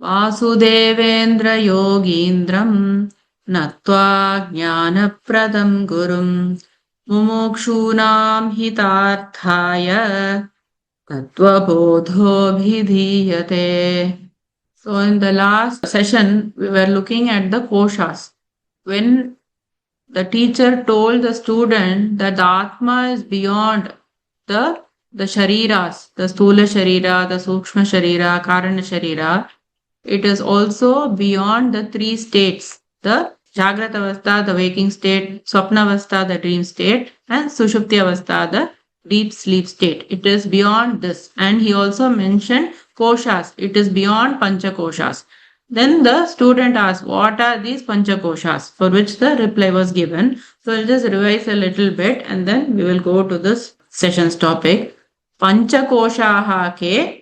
Vasudevendra yogindram natva jnanapradam gurum mumukshunam hitarthaya tattva bodho-bhidhiyate. So in the last session, we were looking at the koshas. When the teacher told the student that the Atma is beyond the shariras, the Sthula Sharira, the Sukshma Sharira, Karana Sharira, it is also beyond the three states, the Jagrata Avastha, the waking state, Swapna Avastha, the dream state, and Sushupti Avastha, the deep sleep state. It is beyond this. And he also mentioned koshas. It is beyond Pañca kośās. Then the student asked, what are these Pañca kośās? For which the reply was given. So we'll just revise a little bit and then we will go to this session's topic. Pañca kośāः ke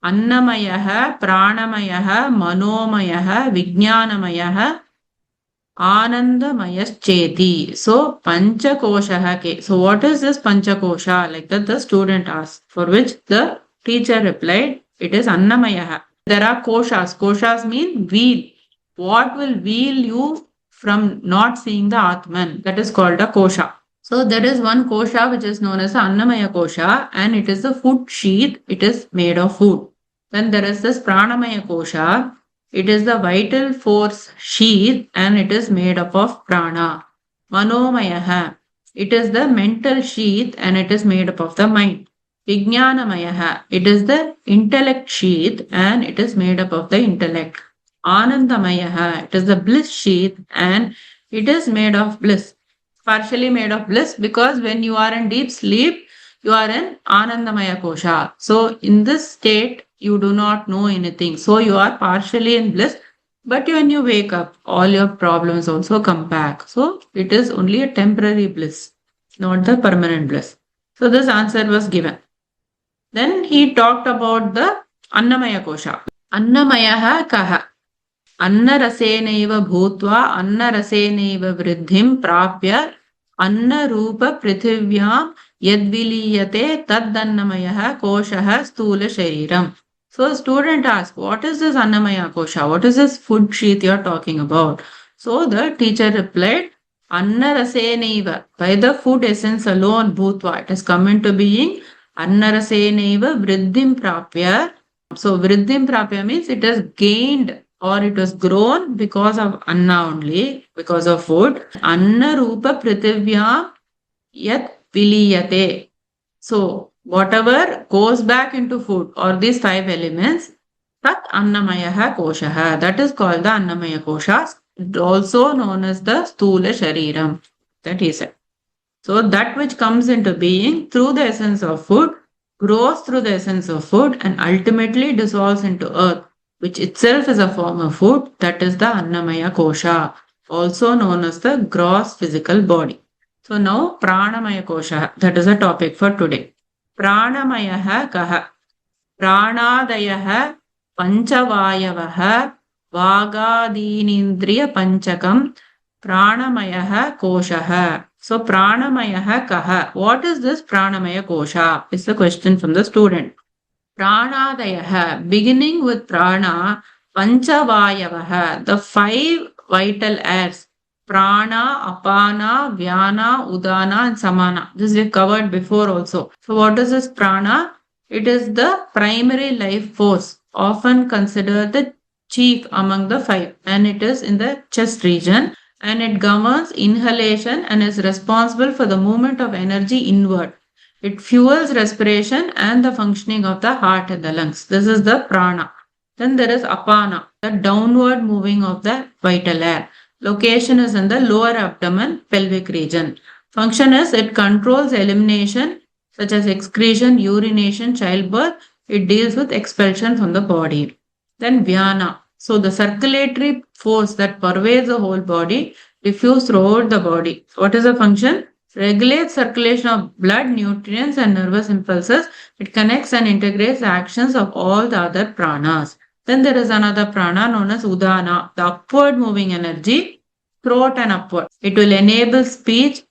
annamayaḥ, prāṇamayaḥ, manomayaḥ, vijñānamayaḥ, ānandamayaṣ-cheti. So Pañca kośāः ke. So what is this Pañca kośā? Like that the student asked. For which the teacher replied, it is annamayaḥ. There are koshas. Koshas mean wheel. What will wheel you from not seeing the Atman? That is called a kosha. So there is one kosha which is known as the Annamaya kośā, and it is the food sheath. It is made of food. Then there is this Prāṇamaya kośā. It is the vital force sheath and it is made up of prana. Manomayaḥ. It is the mental sheath and it is made up of the mind. Vijñānamayaḥ. It is the intellect sheath and it is made up of the intellect. Ānandamayaḥ. It is the bliss sheath and it is made of bliss. Partially made of bliss because when you are in deep sleep, you are in Ānandamaya kośā. So in this state, you do not know anything. So you are partially in bliss. But when you wake up, all your problems also come back. So it is only a temporary bliss, not the permanent bliss. So this answer was given. Then he talked about the Annamaya kośā. Annamayaḥ kaha. Annarasenaiva bhūtva annarasenaiva vriddhim prāpya annarupa prithivyam yadviliyate taddannamayaḥ kośaḥ sthula shariram. So a student asked, what is this Annamaya kośā? What is this food sheath you are talking about? So the teacher replied, Annarasenaiva. By the food essence alone, bhūtva, it has come into being. Annarasenaiva vriddhim prāpya. So vriddhim prāpya means it has gained or it was grown because of anna only, because of food. Anna rupa prithivyam yat viliyate. So whatever goes back into food or these five elements, tat annamayaḥ kośaḥ. That is called the Annamaya kośā, also known as the Sthula Shariram. That he said. So that which comes into being through the essence of food, grows through the essence of food and ultimately dissolves into earth, which itself is a form of food. That is the Annamaya kośā, also known as the gross physical body. So now Prāṇamaya kośā. That is the topic for today. Prāṇamayaḥ kaha. Prāṇādyāḥ pañcavāyavaḥ vāgādīndriyapañcakaṃ prāṇamayaḥ kośaḥ. So Prāṇamayaḥ kaha. What is this Prāṇamaya kośā? Is the question from the student. Prāṇādyāḥ, beginning with prana, pañcavāyavaḥ, the five vital airs. Prana, apana, vyana, udana and samana. This we covered before also. So what is this prana? It is the primary life force, often considered the chief among the five, and it is in the chest region and it governs inhalation and is responsible for the movement of energy inward. It fuels respiration and the functioning of the heart and the lungs. This is the prana. Then there is apana, the downward moving of the vital air. Location is in the lower abdomen, pelvic region. Function is it controls elimination such as excretion, urination, childbirth. It deals with expulsion from the body. Then vyana. So the circulatory force that pervades the whole body, diffuse throughout the body. What is the function? Regulates circulation of blood, nutrients and nervous impulses. It connects and integrates the actions of all the other pranas. Then there is another prana known as udana, the upward moving energy, throat and upward. It will enable speech,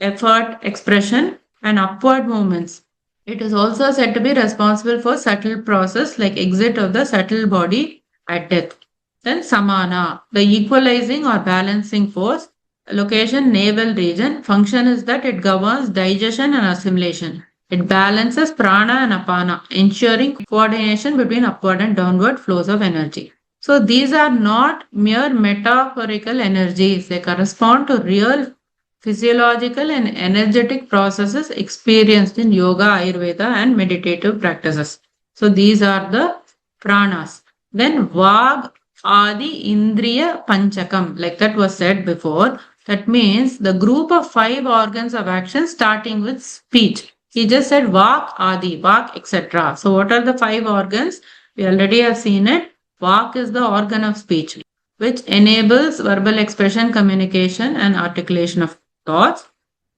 effort, expression and upward movements. It is also said to be responsible for subtle process like exit of the subtle body at death. Then samana, the equalizing or balancing force. Location, navel region. Function is that it governs digestion and assimilation. It balances prana and apana, ensuring coordination between upward and downward flows of energy. So these are not mere metaphorical energies. They correspond to real physiological and energetic processes experienced in yoga, Ayurveda and meditative practices. So these are the pranas. Then vāgādīndriyapañcakaṃ, like that was said before. That means the group of 5 organs of action starting with speech. He just said vāk, ādi, vāk, etc. So what are the 5 organs? We already have seen it. Vāk is the organ of speech, which enables verbal expression, communication and articulation of thoughts.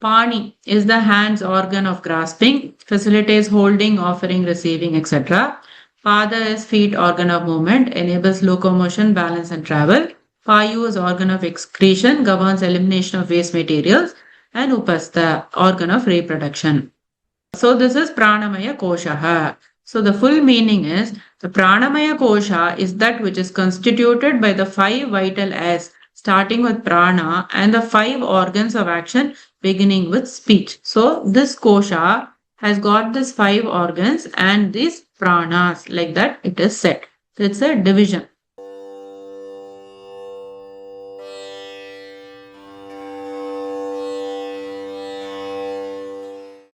Pani is the hand's organ of grasping, facilitates holding, offering, receiving, etc. Pada is feet organ of movement, enables locomotion, balance and travel. Payu is organ of excretion, governs elimination of waste materials. And Upastha, organ of reproduction. So this is Prāṇamaya kośaḥ. So the full meaning is, the Prāṇamaya kośā is that which is constituted by the 5 vital airs, starting with prana, and the 5 organs of action beginning with speech. So this kośa has got these 5 organs and these pranas, like that it is said. So it's a division.